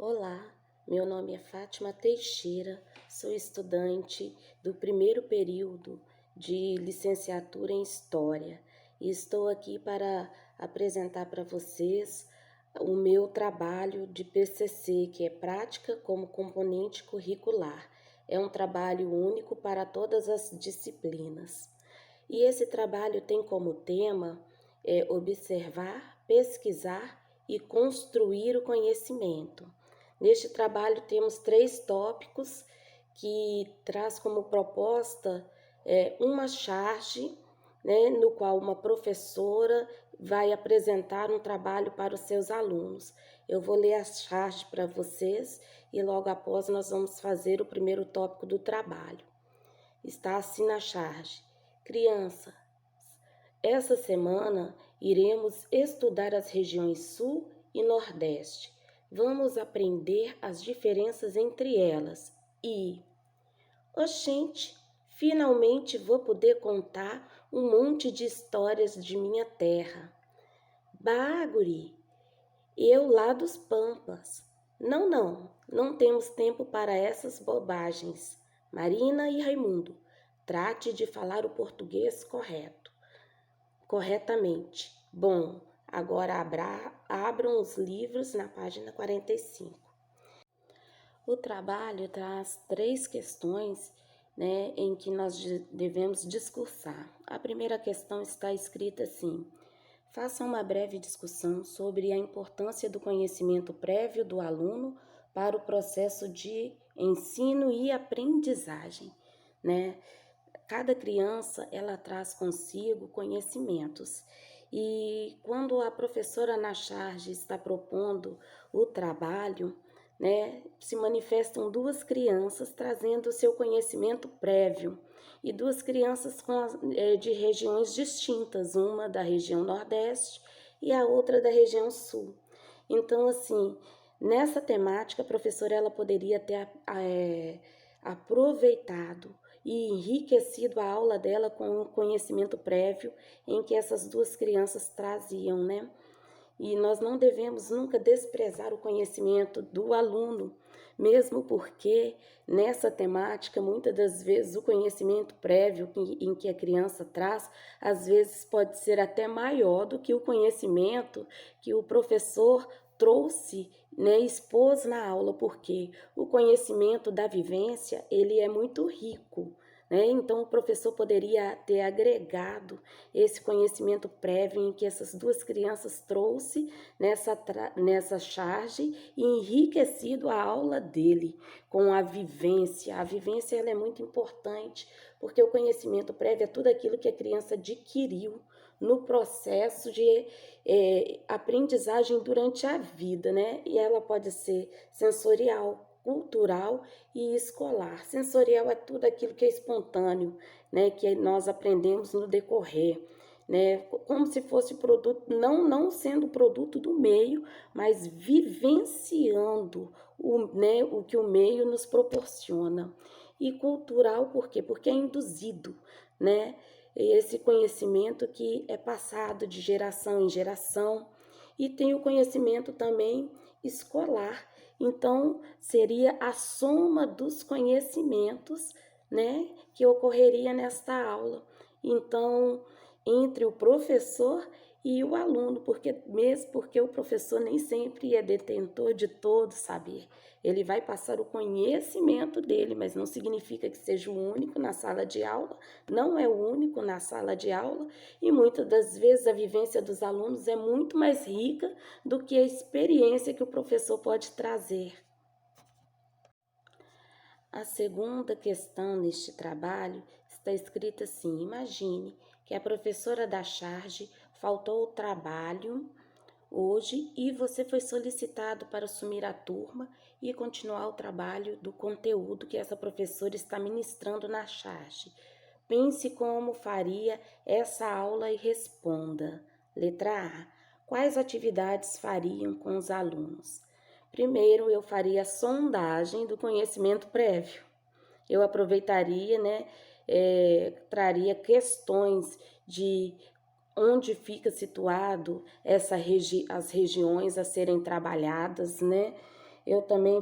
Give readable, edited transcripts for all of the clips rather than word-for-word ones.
Olá, meu nome é Fátima Teixeira, sou estudante do primeiro período de licenciatura em História e estou aqui para apresentar para vocês o meu trabalho de PCC, que é Prática como Componente Curricular. É um trabalho único para todas as disciplinas. E esse trabalho tem como tema observar, pesquisar e construir o conhecimento. Neste trabalho temos 3 tópicos que traz como proposta uma charge, né, no qual uma professora vai apresentar um trabalho para os seus alunos. Eu vou ler a charge para vocês e logo após nós vamos fazer o primeiro tópico do trabalho. Está assim na charge: criança, essa semana iremos estudar as regiões Sul e Nordeste. Vamos aprender as diferenças entre elas e... Oxente, finalmente vou poder contar um monte de histórias de minha terra. Bah, guri, eu lá dos Pampas. Não temos tempo para essas bobagens. Marina e Raimundo, trate de falar o português corretamente. Bom, agora abram os livros na página 45. O trabalho traz 3 questões, né, em que nós devemos discursar. A primeira questão está escrita assim: faça uma breve discussão sobre a importância do conhecimento prévio do aluno para o processo de ensino e aprendizagem, né? Cada criança, ela traz consigo conhecimentos. E quando a professora na charge está propondo o trabalho, né, se manifestam 2 crianças trazendo o seu conhecimento prévio e 2 crianças de regiões distintas, uma da região Nordeste e a outra da região Sul. Então, assim, nessa temática, a professora ela poderia ter aproveitado e enriquecido a aula dela com o conhecimento prévio em que essas 2 crianças traziam, né? E nós não devemos nunca desprezar o conhecimento do aluno, mesmo porque nessa temática, muitas das vezes, o conhecimento prévio em que a criança traz, às vezes pode ser até maior do que o conhecimento que o professor trouxe, né, expôs na aula, porque o conhecimento da vivência, ele é muito rico, né? Então, o professor poderia ter agregado esse conhecimento prévio em que essas 2 crianças trouxe nessa charge e enriquecido a aula dele com a vivência. A vivência ela é muito importante, porque o conhecimento prévio é tudo aquilo que a criança adquiriu no processo de aprendizagem durante a vida, né? E ela pode ser sensorial, cultural e escolar. Sensorial é tudo aquilo que é espontâneo, né, que nós aprendemos no decorrer, né, como se fosse produto, não sendo produto do meio, mas vivenciando o que o meio nos proporciona. E cultural por quê? Porque é induzido, né, esse conhecimento que é passado de geração em geração. E tem o conhecimento também escolar. Então, seria a soma dos conhecimentos, né, que ocorreria nesta aula. Então, entre o professor e o aluno, mesmo porque o professor nem sempre é detentor de todo saber. Ele vai passar o conhecimento dele, mas não significa que seja o único na sala de aula, não é o único na sala de aula, e muitas das vezes a vivência dos alunos é muito mais rica do que a experiência que o professor pode trazer. A segunda questão neste trabalho está escrita assim: imagine que a professora da charge faltou ao trabalho hoje e você foi solicitado para assumir a turma e continuar o trabalho do conteúdo que essa professora está ministrando na charge. Pense como faria essa aula e responda. Letra A. Quais atividades fariam com os alunos? Primeiro, eu faria a sondagem do conhecimento prévio. Eu aproveitaria, né, traria questões de onde fica situado as regiões a serem trabalhadas, né? eu também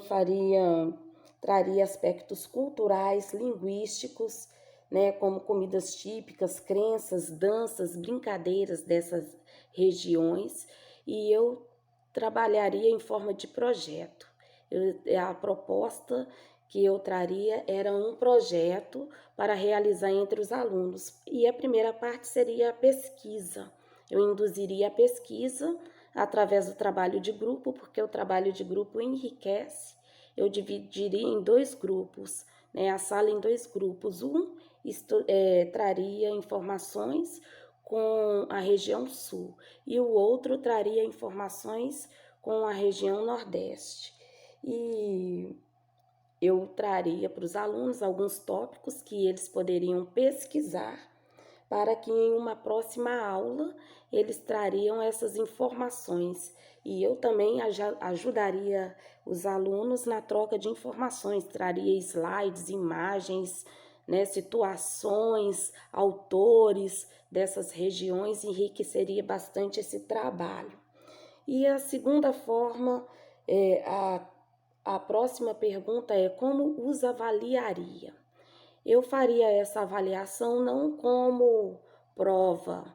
traria aspectos culturais, linguísticos, né, como comidas típicas, crenças, danças, brincadeiras dessas regiões, e eu trabalharia em forma de projeto. A proposta que eu traria era um projeto para realizar entre os alunos, e a primeira parte seria a pesquisa. Eu induziria a pesquisa através do trabalho de grupo, porque o trabalho de grupo enriquece. Eu dividiria em 2 grupos, né, a sala em 2 grupos. Traria informações com a região sul e o outro traria informações com a região nordeste. E eu traria para os alunos alguns tópicos que eles poderiam pesquisar para que em uma próxima aula eles trariam essas informações. E eu também ajudaria os alunos na troca de informações, traria slides, imagens, né, situações, autores dessas regiões, enriqueceria bastante esse trabalho. E a segunda forma, a próxima pergunta é: como os avaliaria? Eu faria essa avaliação não como prova,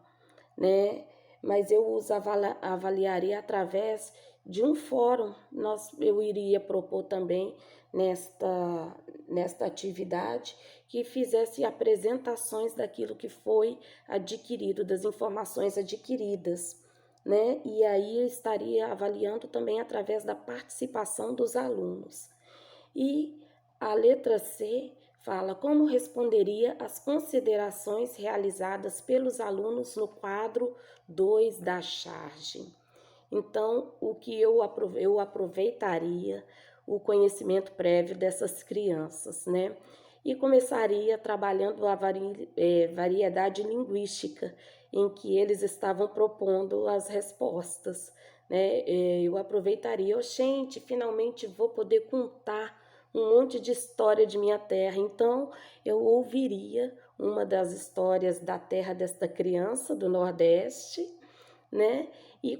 né? Mas eu os avaliaria através de um fórum. Eu iria propor também nesta atividade que fizesse apresentações daquilo que foi adquirido, das informações adquiridas, né? E aí eu estaria avaliando também através da participação dos alunos. E a letra C fala como responderia às considerações realizadas pelos alunos no quadro 2 da charge. Então, o que eu aproveitaria o conhecimento prévio dessas crianças, né? E começaria trabalhando a variedade linguística, em que eles estavam propondo as respostas, né? Eu aproveitaria, gente, finalmente vou poder contar um monte de história de minha terra. Então, eu ouviria uma das histórias da terra desta criança do Nordeste, né? E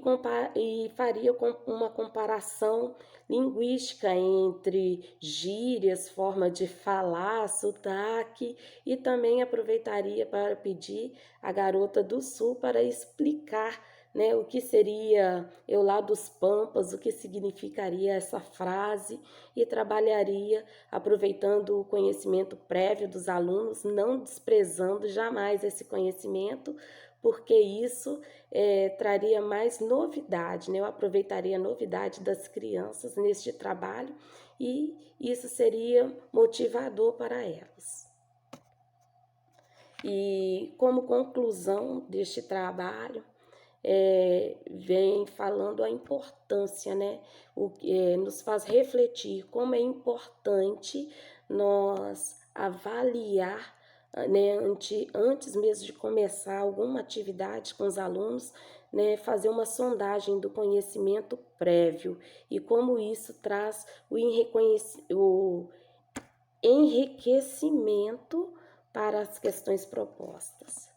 faria uma comparação linguística entre gírias, forma de falar, sotaque, e também aproveitaria para pedir a garota do Sul para explicar, né, o que seria eu lá dos Pampas, o que significaria essa frase, e trabalharia aproveitando o conhecimento prévio dos alunos, não desprezando jamais esse conhecimento, porque isso traria mais novidade, né? Eu aproveitaria a novidade das crianças neste trabalho e isso seria motivador para elas. E como conclusão deste trabalho, vem falando a importância, né? Nos faz refletir como é importante nós avaliar, né, antes mesmo de começar alguma atividade com os alunos, né, fazer uma sondagem do conhecimento prévio e como isso traz o enriquecimento para as questões propostas.